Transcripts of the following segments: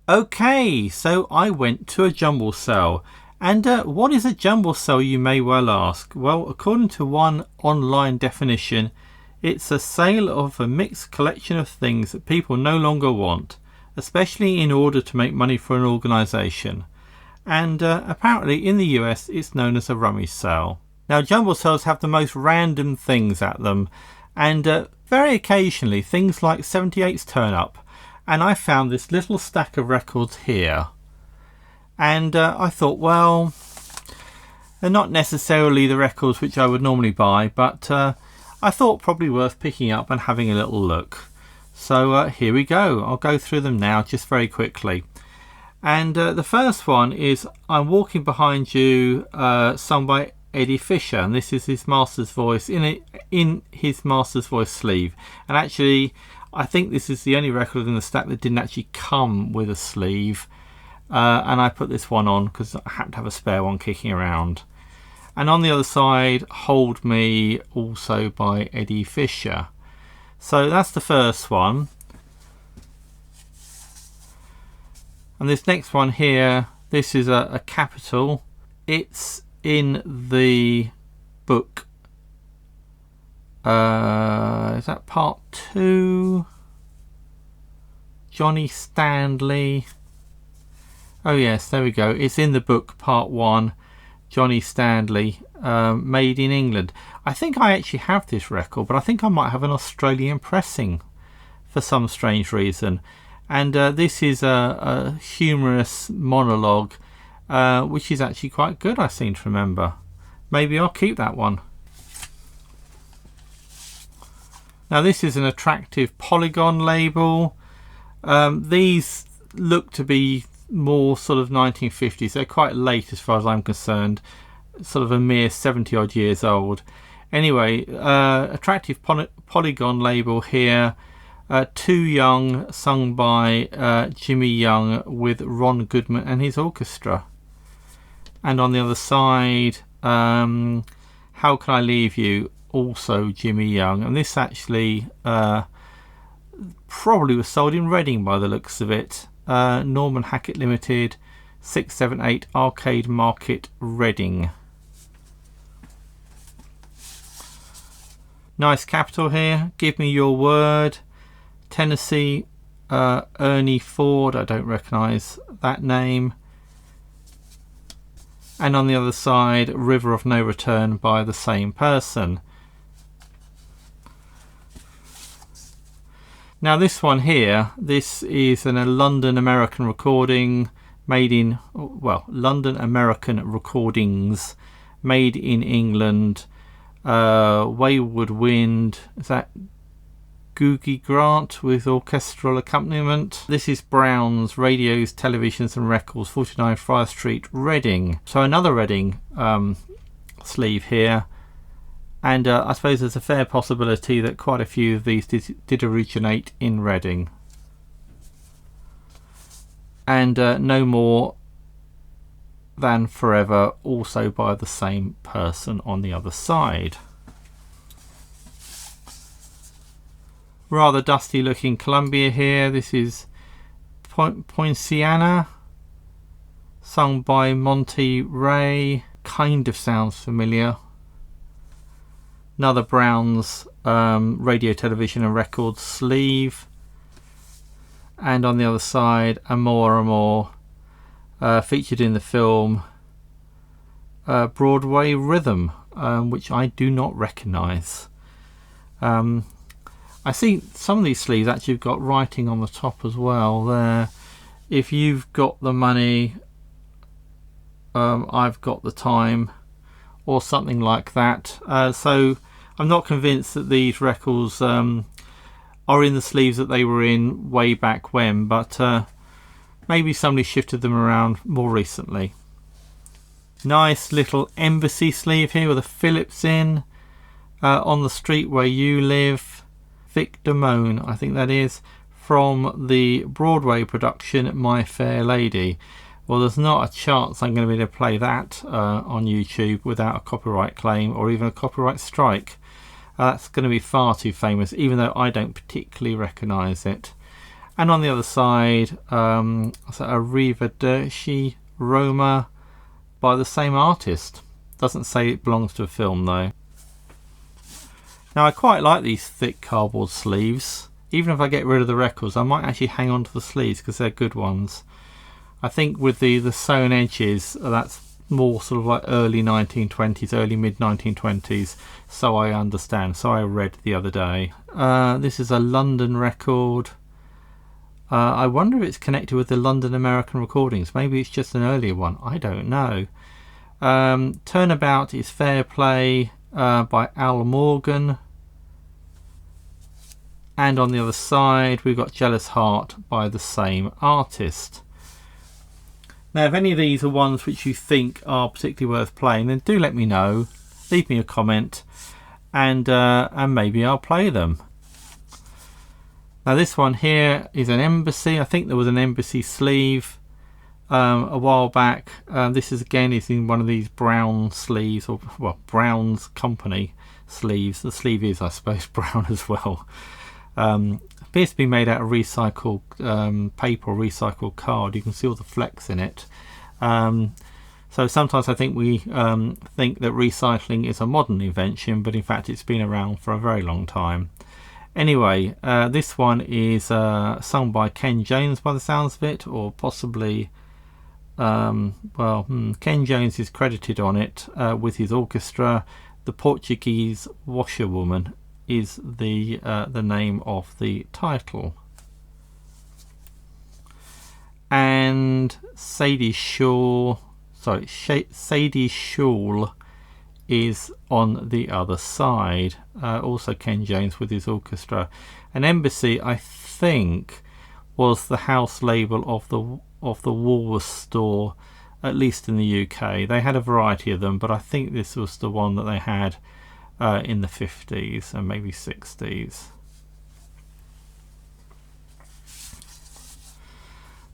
Okay, so I went to a jumble sale. And what is a jumble sale, you may well ask? Well, according to one online definition, it's a sale of a mixed collection of things that people no longer want, especially in order to make money for an organisation. And apparently in the US it's known as a rummage sale. Now, jumble sales have the most random things at them, and very occasionally things like 78s turn up. And I found this little stack of records here. And I thought, well, they're not necessarily the records which I would normally buy, but I thought probably worth picking up and having a little look. So here we go. I'll go through them now just very quickly. And the first one is I'm Walking Behind You, sung by Eddie Fisher, and this is his Master's Voice in his Master's Voice sleeve. And actually, I think this is the only record in the stack that didn't actually come with a sleeve, and I put this one on because I happened to have a spare one kicking around. And on the other side, Hold Me, also by Eddie Fisher. So that's the first one. And this next one here, this is a Capital. It's in the book. Is that part 2? Johnny Stanley. Oh yes, there we go. It's in the book part 1, Johnny Stanley, made in England. I think I actually have this record, but I think I might have an Australian pressing for some strange reason. And this is a humorous monologue, which is actually quite good, I seem to remember. Maybe I'll keep that one. Now this is an attractive Polygon label. These look to be more sort of 1950s. They're quite late as far as I'm concerned. Sort of a mere 70 odd years old. Anyway, attractive Polygon label here. Too Young, sung by Jimmy Young with Ron Goodman and his orchestra. And on the other side, How Can I Leave You, also Jimmy Young. And this actually probably was sold in Reading by the looks of it. Norman Hackett Limited, 678 Arcade Market, Reading. Nice Capital here. Give Me Your Word. Tennessee, Ernie Ford. I don't recognise that name. And on the other side, River of No Return by the same person. Now this one here, this is a London American recording made in, well, London American Recordings made in England. Wayward Wind, is that Googie Grant with orchestral accompaniment. This is Brown's Radios, Televisions and Records, 49 Friar Street, Reading. So another Reading sleeve here. And I suppose there's a fair possibility that quite a few of these did originate in Reading. And No More Than Forever, also by the same person on the other side. Rather dusty looking Columbia here. This is Poinciana, sung by Monty Ray. Kind of sounds familiar. Another Brown's Radio, Television and Records sleeve. And on the other side, Amore, featured in the film Broadway Rhythm, which I do not recognise. I see some of these sleeves actually have got writing on the top as well. There, if you've got the money, I've got the time, or something like that. So I'm not convinced that these records are in the sleeves that they were in way back when, but maybe somebody shifted them around more recently. Nice little Embassy sleeve here with a Phillips in. On the Street Where You Live, Vic Damone, I think that is, from the Broadway production My Fair Lady. Well, there's not a chance I'm going to be able to play that on YouTube without a copyright claim or even a copyright strike. That's going to be far too famous, even though I don't particularly recognise it. And on the other side, Arrivederci Roma by the same artist. Doesn't say it belongs to a film though. Now I quite like these thick cardboard sleeves. Even if I get rid of the records, I might actually hang on to the sleeves because they're good ones. I think with the sewn edges, that's more sort of like early 1920s, early mid 1920s, so I understand. So I read the other day. This is a London record. I wonder if it's connected with the London American recordings. Maybe it's just an earlier one. I don't know. Turnabout is Fair Play by Al Morgan. And on the other side, we've got Jealous Heart by the same artist. Now, if any of these are ones which you think are particularly worth playing, then do let me know. Leave me a comment, and maybe I'll play them. Now, this one here is an Embassy. I think there was an Embassy sleeve a while back. This is in one of these brown sleeves, or well, Brown's Company sleeves. The sleeve is, I suppose, brown as well. Appears to be made out of recycled paper or recycled card. You can see all the flecks in it. So sometimes I think we think that recycling is a modern invention, but in fact it's been around for a very long time. Anyway, this one is sung by Ken Jones by the sounds of it, or possibly Ken Jones is credited on it with his orchestra. The Portuguese Washerwoman is the name of the title. And Sadie Shawl is on the other side. Also Ken Jones with his orchestra. An Embassy, I think, was the house label of the Woolworths store, at least in the UK. They had a variety of them, but I think this was the one that they had in the 50s and maybe 60s.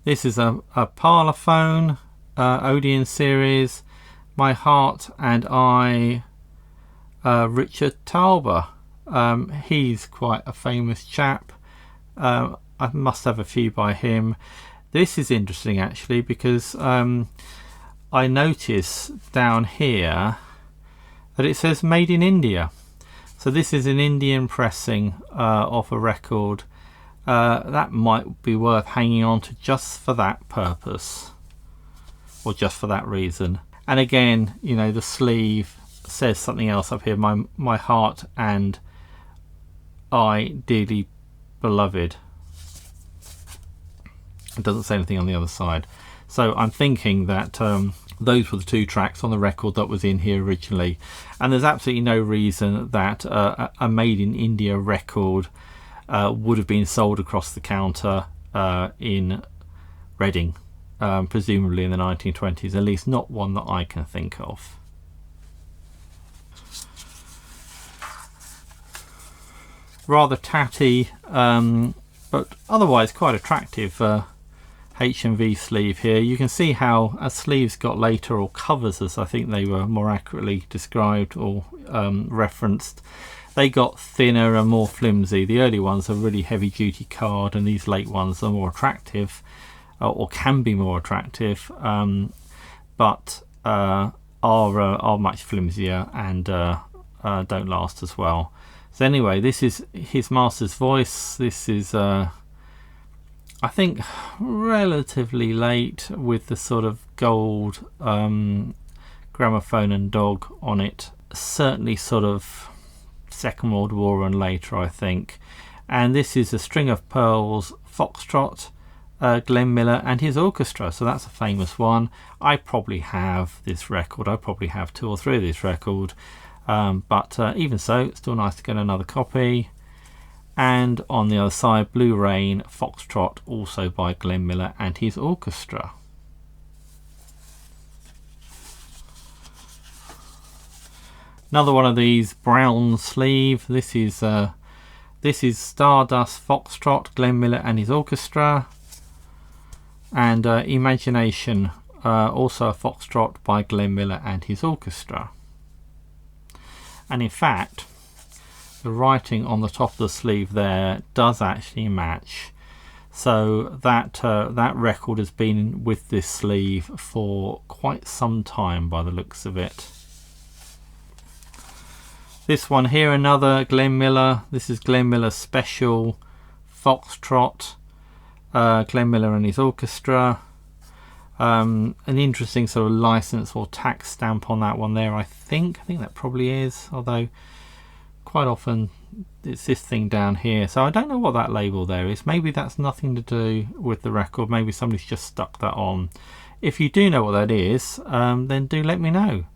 This is a Parlophone Odeon series, My Heart and I, Richard Talbot. He's quite a famous chap. I must have a few by him. This is interesting actually, because I notice down here that it says made in India. So this is an Indian pressing of a record. That might be worth hanging on to just for that purpose, or just for that reason. And again, you know, the sleeve says something else up here. My heart and I, dearly beloved. It doesn't say anything on the other side. So I'm thinking that those were the two tracks on the record that was in here originally, and there's absolutely no reason that a made in India record would have been sold across the counter in Reading, presumably in the 1920s, at least not one that I can think of. Rather tatty, but otherwise quite attractive H&V sleeve here. You can see how as sleeves got later, or covers as I think they were more accurately described or referenced, they got thinner and more flimsy. The early ones are really heavy duty card, and these late ones are more attractive, or can be more attractive, but are much flimsier and don't last as well. So anyway, this is his master's voice. This is I think relatively late, with the sort of gold gramophone and dog on it. Certainly sort of Second World War and later, I think. And this is a String of Pearls Foxtrot, Glenn Miller and his orchestra. So that's a famous one. I probably have this record. I probably have 2 or 3 of this record. But even so, it's still nice to get another copy. And on the other side, Blue Rain Foxtrot, also by Glenn Miller and his orchestra. Another one of these brown sleeve. This is Stardust Foxtrot, Glenn Miller and his orchestra. And Imagination, also a Foxtrot by Glenn Miller and his orchestra. And in fact, the writing on the top of the sleeve there does actually match. So that record has been with this sleeve for quite some time by the looks of it. This one here, another Glenn Miller. This is Glenn Miller Special Foxtrot. Glenn Miller and his orchestra. An interesting sort of license or tax stamp on that one there. I think that probably is, although quite often it's this thing down here, so I don't know what that label there is. Maybe that's nothing to do with the record. Maybe somebody's just stuck that on. If you do know what that is, then do let me know.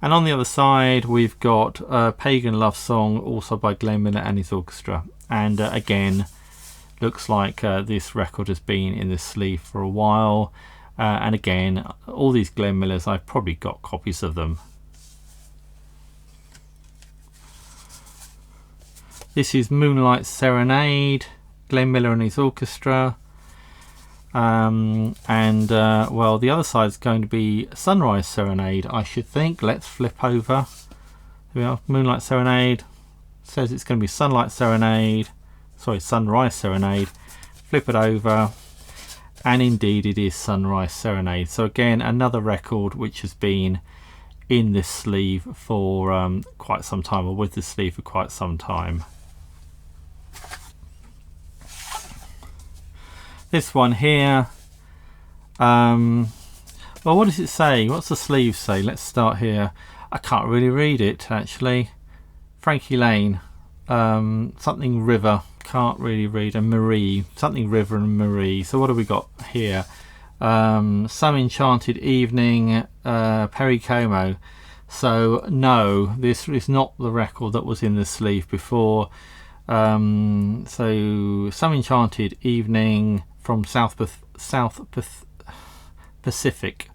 And on the other side we've got Pagan Love Song, also by Glenn Miller and his orchestra, and again looks like this record has been in this sleeve for a while, and again all these Glenn Millers, I've probably got copies of them. This is Moonlight Serenade, Glenn Miller and his orchestra. Well, the other side is going to be Sunrise Serenade, I should think. Let's flip over. Here we are, Moonlight Serenade. Says it's going to be Sunrise Serenade. Flip it over, and indeed it is Sunrise Serenade. So again, another record which has been in this sleeve for quite some time, or with this sleeve for quite some time. This one here, well, what does it say? What's the sleeve say? Let's start here. I can't really read it actually. Frankie Lane, something River, can't really read, and Marie, something River and Marie. So what have we got here? Some Enchanted Evening, Perry Como. So no, this is not the record that was in the sleeve before. So Some Enchanted Evening from South Pacific,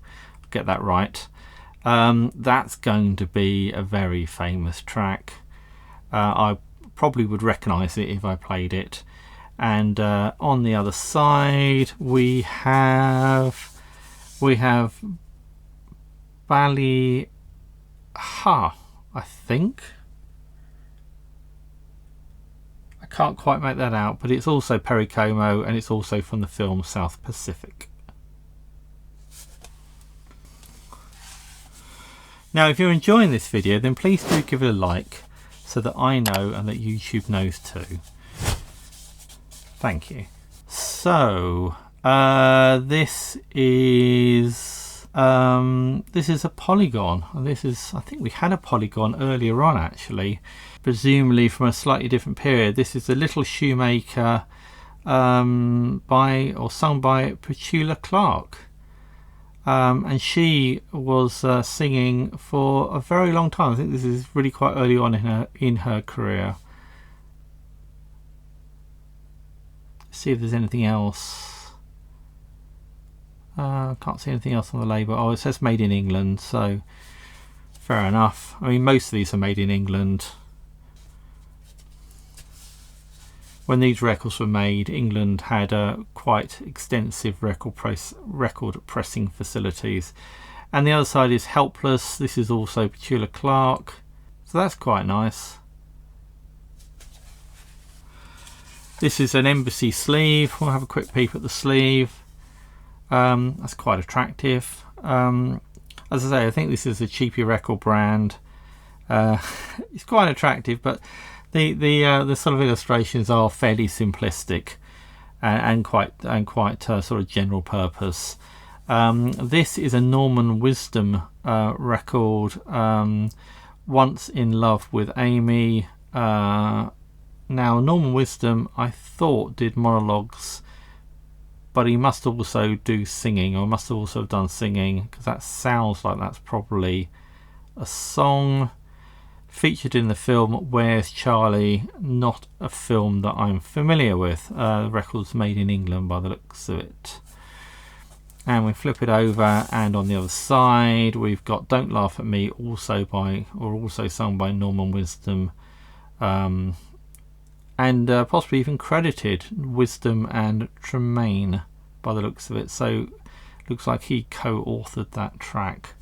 get that right. That's going to be a very famous track. I probably would recognize it if I played it. And on the other side we have Bali Ha, I think. Can't quite make that out, but it's also Perry Como, and it's also from the film South Pacific. Now if you're enjoying this video, then please do give it a like so that I know and that YouTube knows too. Thank you. So this is a polygon. This is, I think we had a polygon earlier on actually, presumably from a slightly different period. This is The Little Shoemaker, sung by Petula Clark, and she was singing for a very long time. I think this is really quite early on in her career. Let's see if there's anything else. Can't see anything else on the label. Oh, it says made in England, so fair enough. I mean, most of these are made in England. When these records were made, England had quite extensive record pressing facilities. And the other side is Helpless. This is also Petula Clark, so that's quite nice. This is an Embassy sleeve. We'll have a quick peep at the sleeve. That's quite attractive. As I say, I think this is a cheapy record brand. It's quite attractive, but the sort of illustrations are fairly simplistic and quite sort of general purpose. This is a Norman Wisdom record, Once in Love with Amy. Now Norman Wisdom, I thought, did monologues, but he must also do singing, or must also have done singing, because that sounds like that's probably a song. Featured in the film Where's Charlie, not a film that I'm familiar with. The record's made in England by the looks of it. And we flip it over, and on the other side we've got Don't Laugh at Me, also sung by Norman Wisdom, and possibly even credited Wisdom and Tremaine by the looks of it. So looks like he co-authored that track.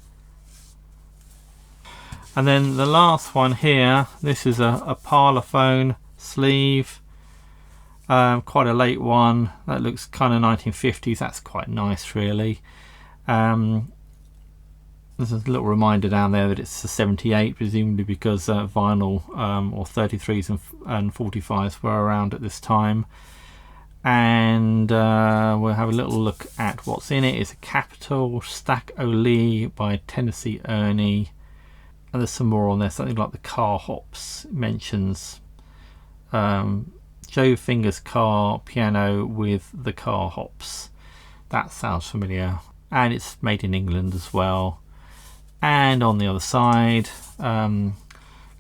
And then the last one here, this is a Parlophone sleeve. Quite a late one. That looks kind of 1950s. That's quite nice, really. There's a little reminder down there that it's a 78, presumably because vinyl or 33s and 45s were around at this time. And we'll have a little look at what's in it. It's a Capitol Stack O'Lee by Tennessee Ernie. And there's some more on there, something like the car hops. It mentions Joe Finger's car piano with the car hops. That sounds familiar. And it's made in England as well. And on the other side, got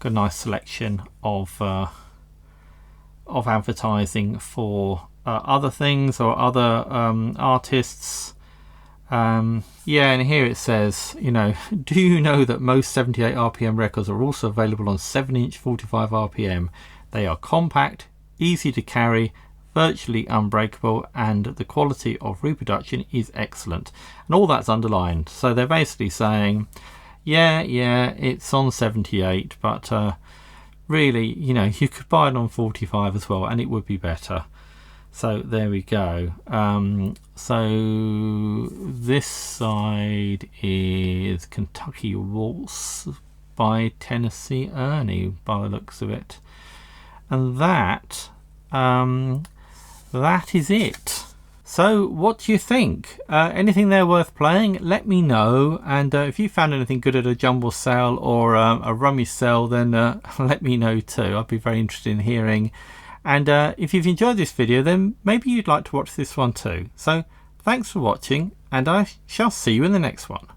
a nice selection of advertising for other things or other artists. Yeah, and here it says, you know, do you know that most 78 RPM records are also available on 7-inch 45 RPM? They are compact, easy to carry, virtually unbreakable, and the quality of reproduction is excellent. And all that's underlined. So they're basically saying, yeah, it's on 78, but really, you know, you could buy it on 45 as well, and it would be better. So there we go. So this side is Kentucky Waltz by Tennessee Ernie, by the looks of it. And that is it. So what do you think? Anything there worth playing? Let me know. And if you found anything good at a jumble sale or a rummy sale, then let me know too. I'd be very interested in hearing. And if you've enjoyed this video, then maybe you'd like to watch this one too. So thanks for watching, and I shall see you in the next one.